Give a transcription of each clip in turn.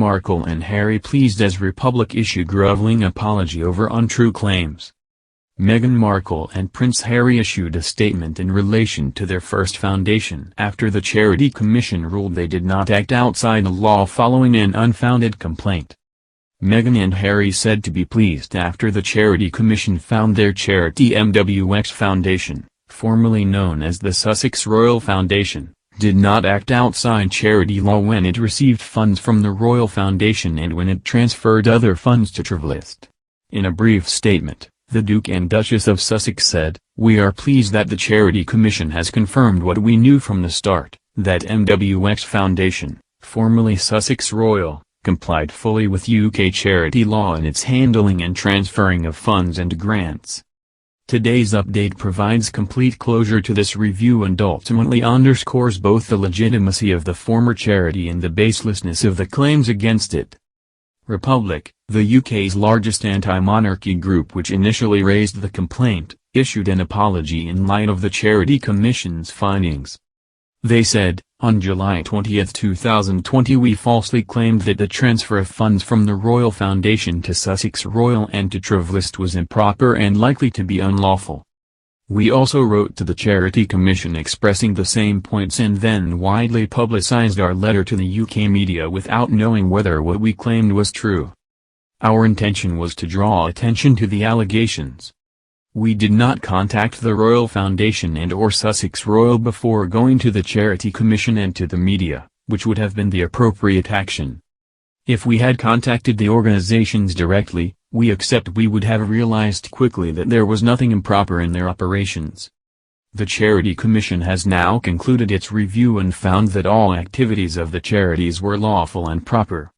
Markle and Harry pleased as Republic issue groveling apology over untrue claims. Meghan Markle and Prince Harry issued a statement in relation to their first foundation after the Charity Commission ruled they did not act outside the law following an unfounded complaint. Meghan and Harry said to be pleased after the Charity Commission found their charity MWX Foundation, formerly known as the Sussex Royal Foundation, did not act outside charity law when it received funds from the Royal Foundation and when it transferred other funds to Travellist. In a brief statement, the Duke and Duchess of Sussex said, "We are pleased that the Charity Commission has confirmed what we knew from the start, that MWX Foundation, formerly Sussex Royal, complied fully with UK charity law in its handling and transferring of funds and grants." Today's update provides complete closure to this review and ultimately underscores both the legitimacy of the former charity and the baselessness of the claims against it. Republic, the UK's largest anti-monarchy group which initially raised the complaint, issued an apology in light of the Charity Commission's findings. They said, "On July 20, 2020 we falsely claimed that the transfer of funds from the Royal Foundation to Sussex Royal and to Travellist was improper and likely to be unlawful. We also wrote to the Charity Commission expressing the same points and then widely publicised our letter to the UK media without knowing whether what we claimed was true. Our intention was to draw attention to the allegations. We did not contact the Royal Foundation and/or Sussex Royal before going to the Charity Commission and to the media, which would have been the appropriate action. If we had contacted the organizations directly, we accept we would have realized quickly that there was nothing improper in their operations. The Charity Commission has now concluded its review and found that all activities of the charities were lawful and proper.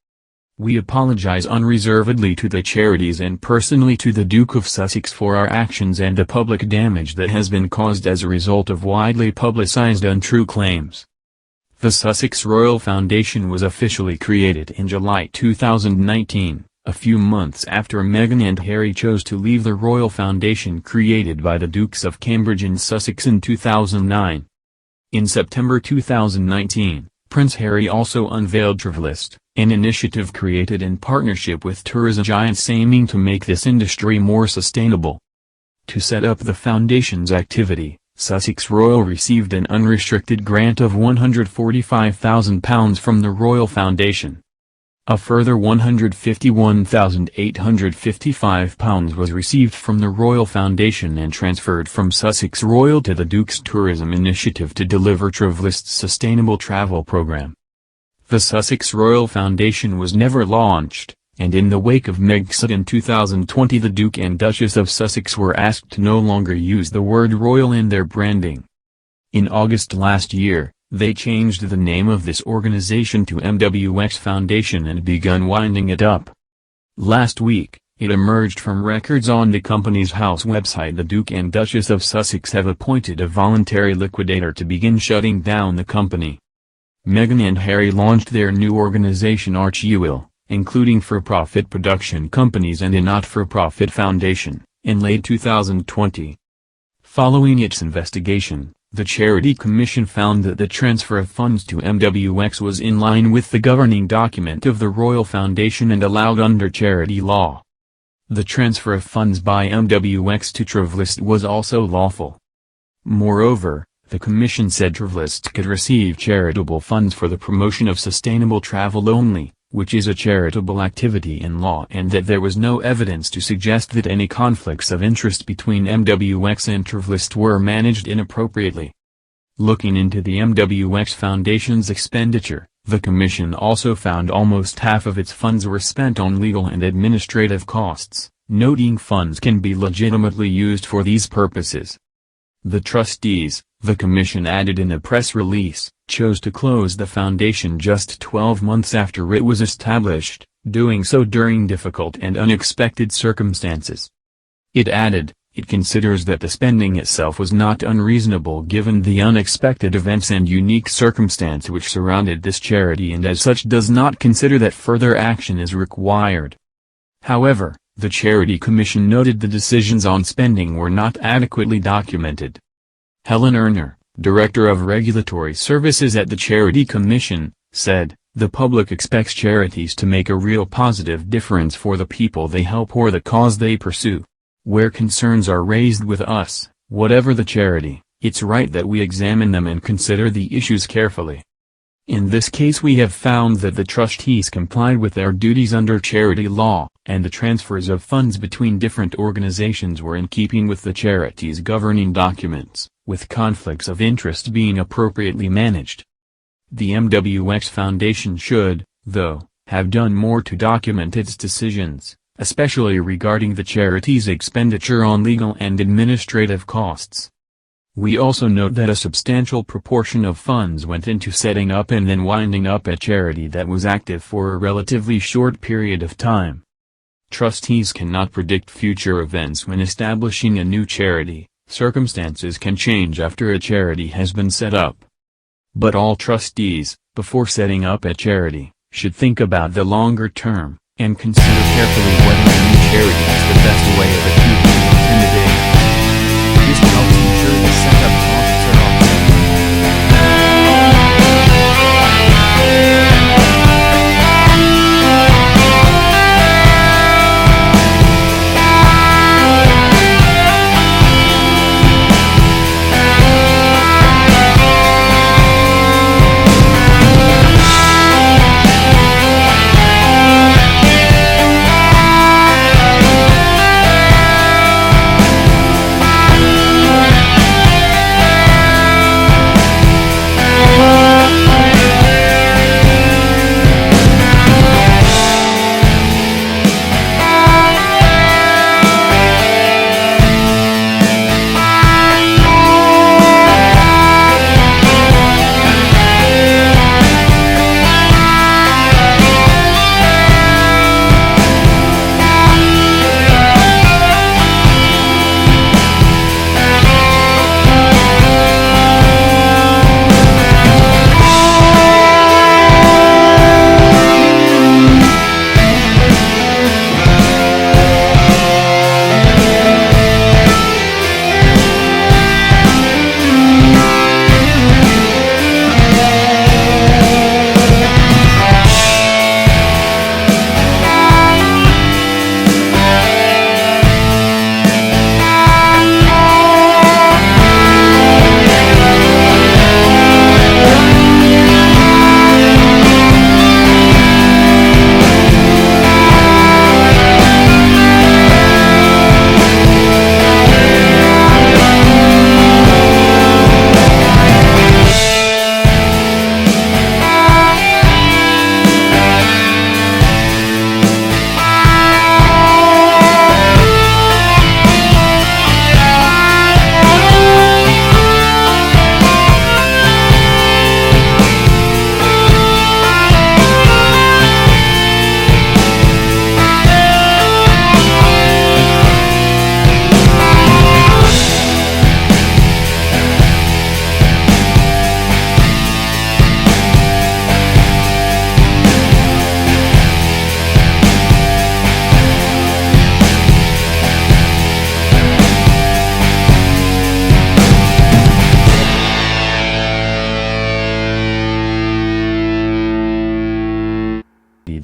We apologize unreservedly to the charities and personally to the Duke of Sussex for our actions and the public damage that has been caused as a result of widely publicized untrue claims." The Sussex Royal Foundation was officially created in July 2019, a few months after Meghan and Harry chose to leave the Royal Foundation created by the Dukes of Cambridge and Sussex in 2009. In September 2019, Prince Harry also unveiled Travellist, an initiative created in partnership with tourism giants aiming to make this industry more sustainable. To set up the foundation's activity, Sussex Royal received an unrestricted grant of £145,000 from the Royal Foundation. A further £151,855 was received from the Royal Foundation and transferred from Sussex Royal to the Duke's Tourism Initiative to deliver Travellist's sustainable travel program. The Sussex Royal Foundation was never launched, and in the wake of Megxit in 2020 the Duke and Duchess of Sussex were asked to no longer use the word royal in their branding. In August last year, they changed the name of this organization to MWX Foundation and begun winding it up. Last week, it emerged from records on the company's house website the Duke and Duchess of Sussex have appointed a voluntary liquidator to begin shutting down the company. Meghan and Harry launched their new organization Archewell, including for-profit production companies and a not-for-profit foundation, in late 2020. Following its investigation, the Charity Commission found that the transfer of funds to MWX was in line with the governing document of the Royal Foundation and allowed under charity law. The transfer of funds by MWX to Travellist was also lawful. Moreover, the Commission said Travellist could receive charitable funds for the promotion of sustainable travel only, which is a charitable activity in law, and that there was no evidence to suggest that any conflicts of interest between MWX and Travellist were managed inappropriately. Looking into the MWX Foundation's expenditure, the Commission also found almost half of its funds were spent on legal and administrative costs, noting funds can be legitimately used for these purposes. The trustees, the Commission added in a press release, chose to close the foundation just 12 months after it was established, doing so during difficult and unexpected circumstances. It added, it considers that the spending itself was not unreasonable given the unexpected events and unique circumstance which surrounded this charity and as such does not consider that further action is required. However, the Charity Commission noted the decisions on spending were not adequately documented. Helen Erner, Director of Regulatory Services at the Charity Commission, said, The public expects charities to make a real positive difference for the people they help or the cause they pursue. Where concerns are raised with us, whatever the charity, it's right that we examine them and consider the issues carefully. In this case we have found that the trustees complied with their duties under charity law, and the transfers of funds between different organizations were in keeping with the charity's governing documents, with conflicts of interest being appropriately managed. The MWX Foundation should, though, have done more to document its decisions, especially regarding the charity's expenditure on legal and administrative costs. We also note that a substantial proportion of funds went into setting up and then winding up a charity that was active for a relatively short period of time. Trustees cannot predict future events when establishing a new charity. Circumstances can change after a charity has been set up. But all trustees, before setting up a charity, should think about the longer term, and consider carefully whether a new charity is the best way of achieving the intended aim. This helps ensure the setup costs are offset.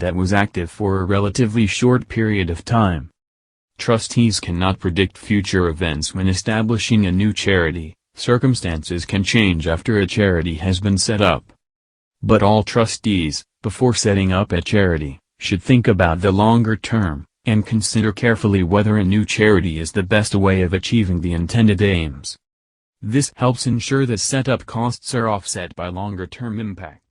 That was active for a relatively short period of time. Trustees cannot predict future events when establishing a new charity. Circumstances can change after a charity has been set up. But all trustees, before setting up a charity, should think about the longer term, and consider carefully whether a new charity is the best way of achieving the intended aims. This helps ensure that setup costs are offset by longer-term impacts.